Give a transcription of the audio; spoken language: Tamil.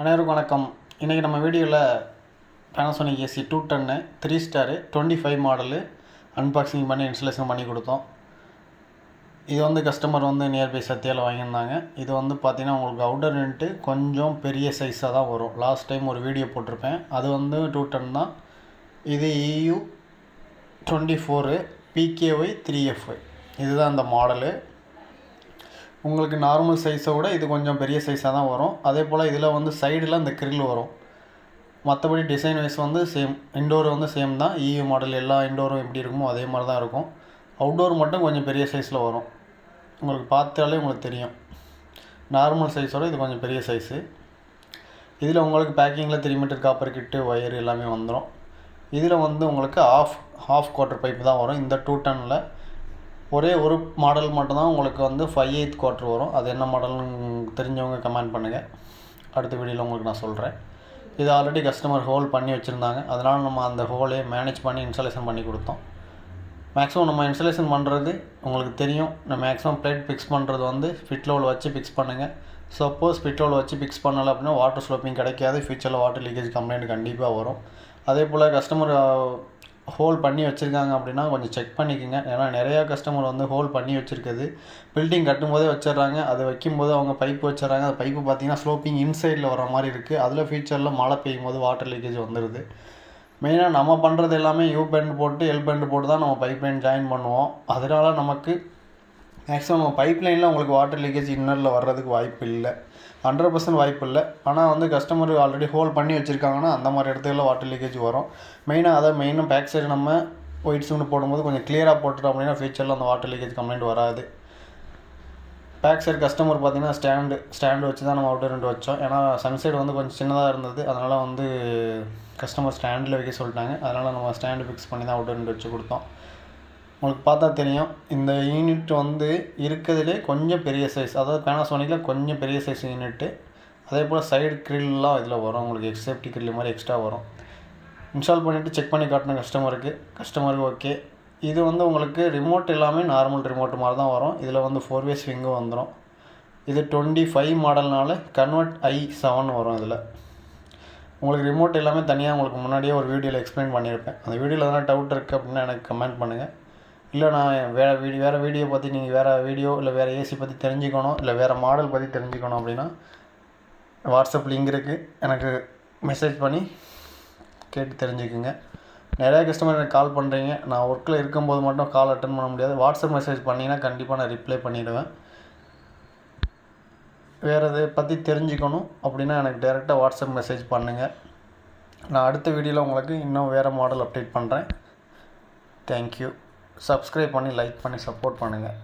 அனைவருக்கும் வணக்கம். இன்றைக்கி நம்ம வீடியோவில் Panasonic AC 210 3 star 25 model unboxing பண்ணி இன்ஸ்டலேஷன் பண்ணி கொடுத்தோம். இது வந்து கஸ்டமர் வந்து நியர்பை சத்தியாவில் வாங்கியிருந்தாங்க. இது வந்து பார்த்திங்கன்னா உங்களுக்கு அவுட்டர் யூனிட்டு கொஞ்சம் பெரிய சைஸாக தான் வரும். லாஸ்ட் டைம் ஒரு வீடியோ போட்டிருப்பேன், அது வந்து 210 தான். இது EU 24 PKY 3FY, இதுதான் அந்த மாடலு. உங்களுக்கு நார்மல் சைஸை விட இது கொஞ்சம் பெரிய சைஸாக தான் வரும். அதே போல் இதில் வந்து சைடில் இந்த கிரில் வரும். மற்றபடி டிசைன் வைஸ் வந்து சேம், இன்டோர் வந்து சேம் தான். EU மாடல் எல்லா இன்டோரும் எப்படி இருக்குமோ அதே மாதிரி தான் இருக்கும். அவுட்டோர் மட்டும் கொஞ்சம் பெரிய சைஸில் வரும். உங்களுக்கு பார்த்தாலே உங்களுக்கு தெரியும், நார்மல் சைஸோட இது கொஞ்சம் பெரிய சைஸு. இதில் உங்களுக்கு பேக்கிங்கில் 3 மீட்டர் காப்பர் கிட்டு, ஒயர் எல்லாமே வந்துடும். இதில் வந்து உங்களுக்கு ஹாஃப் குவார்ட்டர் பைப் தான் வரும். இந்த 210ல் ஒரே ஒரு மாடல் மட்டும்தான் உங்களுக்கு வந்து 5/8 குவார்ட்டர் வரும். அது என்ன மாடல்னு தெரிஞ்சவங்க கமெண்ட் பண்ணுங்கள், அடுத்த வீடியோவில் உங்களுக்கு நான் சொல்கிறேன். இது ஆல்ரெடி கஸ்டமர் ஹோல் பண்ணி வச்சுருந்தாங்க, அதனால் நம்ம அந்த ஹோலே மேனேஜ் பண்ணி இன்ஸ்டாலேஷன் பண்ணி கொடுத்தோம். மேக்ஸிமம் நம்ம இன்ஸ்டாலேஷன் பண்ணுறது உங்களுக்கு தெரியும், நம்ம மேக்ஸிமம் பிளேட் ஃபிக்ஸ் பண்ணுறது வந்து ஃபிட் லெவல் வச்சு ஃபிக்ஸ் பண்ணுங்கள். சப்போஸ் ஃபிட் லெவல் வச்சு ஃபிக்ஸ் பண்ணலை அப்படின்னா வாட்டர் ஸ்லோப்பிங் கிடைக்காது, ஃபியூச்சரில் வாட்டர் லீக்கேஜ் கம்ப்ளைண்ட் கண்டிப்பாக வரும். அதே போல் கஸ்டமர் ஹோல் பண்ணி வச்சுருக்காங்க அப்படின்னா கொஞ்சம் செக் பண்ணிக்கோங்க. ஏன்னா நிறையா கஸ்டமர் வந்து ஹோல் பண்ணி வச்சுருக்குது பில்டிங் கட்டும்போதே வச்சிடுறாங்க. அது வைக்கும்போது அவங்க பைப்பு வச்சிடறாங்க. அந்த பைப்பு பார்த்திங்கன்னா ஸ்லோப்பிங் இன்சைடில் வர மாதிரி இருக்குது. அதில் ஃபியூச்சரில் மழை பெய்யும் போது வாட்டர் லீக்கேஜ் வந்துடுது. மெயினாக நம்ம பண்ணுறது எல்லாமே யூ பெண்ட் போட்டு எல் பெண்ட் போட்டு தான் நம்ம பைப் லைன் ஜாயின் பண்ணுவோம். அதனால் நமக்கு மேக்ஸிமம் நம்ம பைப் லைனில் உங்களுக்கு வாட்டர் லீக்கேஜ் இன்னரில் வர்றதுக்கு வாய்ப்பு இல்லை, 100% வாய்ப்பு இல்லை. ஆனால் வந்து கஸ்டமர் ஆல்ரெடி ஹோல் பண்ணி வச்சுருக்காங்கன்னா அந்த மாதிரி இடத்துல வாட்டர் லீக்கேஜ் வரும். மெயினாக பேக் சைடு நம்ம ஒயிட் சிமெண்ட் போடும்போது கொஞ்சம் கிளியராக போட்டுட்டோம் அப்படின்னா ஃபியூச்சரில் அந்த வாட்டர் லீக்கேஜ் கம்ப்ளைண்ட் வராது. பேக் சைடு கஸ்டமர் பார்த்திங்கன்னா ஸ்டாண்டு வச்சு தான் நம்ம அவுட்டர் யூனிட் வச்சோம். ஏன்னா சன்சைடு வந்து கொஞ்சம் சின்னதாக இருந்தது, அதனால் வந்து கஸ்டமர் ஸ்டாண்டில் வைக்க சொல்லிட்டாங்க. அதனால் நம்ம ஸ்டாண்டு ஃபிக்ஸ் பண்ணி தான் அவுட்டர் யூனிட் வச்சு கொடுத்தோம். உங்களுக்கு பார்த்தா தெரியும், இந்த யூனிட் வந்து இருக்கிறதுலே கொஞ்சம் பெரிய சைஸ், அதாவது பேனாசோனிக்கில் கொஞ்சம் பெரிய சைஸ் யூனிட்டு. அதே போல் சைடு கிரில்லாம் இதில் வரும், உங்களுக்கு சேஃப்டி கிரில் மாதிரி எக்ஸ்ட்ரா வரும். இன்ஸ்டால் பண்ணிவிட்டு செக் பண்ணி காட்டணும் கஸ்டமருக்கு ஓகே. இது வந்து உங்களுக்கு ரிமோட் எல்லாமே நார்மல் ரிமோட் மாதிரி தான் வரும். இதில் வந்து 4-way ஸ்விங்கும் வந்துடும். இது 25 மாடல்னால கன்வெர்ட் i7 வரும். இதில் உங்களுக்கு ரிமோட் எல்லாமே தனியாக உங்களுக்கு முன்னாடியே ஒரு வீடியோவில் எக்ஸ்பிளைன் பண்ணியிருப்பேன். அந்த வீடியோவில் எதனா டவுட் இருக்குது அப்படின்னா எனக்கு கமெண்ட் பண்ணுங்கள். இல்லை நான் வேறு வீடியோ பற்றி நீங்கள் வேறு வீடியோ இல்லை வேறு ஏசி பற்றி தெரிஞ்சுக்கணும், இல்லை வேறு மாடல் பற்றி தெரிஞ்சுக்கணும் அப்படின்னா வாட்ஸ்அப் லிங்க் இருக்குது, எனக்கு மெசேஜ் பண்ணி கேட்டு தெரிஞ்சுக்குங்க. நிறையா கஸ்டமர் எனக்கு கால் பண்ணுறீங்க, நான் ஒர்க்கில் இருக்கும்போது மட்டும் கால் அட்டன் பண்ண முடியாது. வாட்ஸ்அப் மெசேஜ் பண்ணிங்கன்னா கண்டிப்பாக நான் ரிப்ளை பண்ணிவிடுவேன். வேறு இதை பற்றி தெரிஞ்சுக்கணும் அப்படின்னா எனக்கு டைரெக்டாக வாட்ஸ்அப் மெசேஜ் பண்ணுங்கள். நான் அடுத்த வீடியோவில் உங்களுக்கு இன்னும் வேறு மாடல் அப்டேட் பண்ணுறேன். தேங்க்யூ. சப்ஸ்கிரைப் பண்ணி லைக் பண்ணி சப்போர்ட் பண்ணுங்கள்.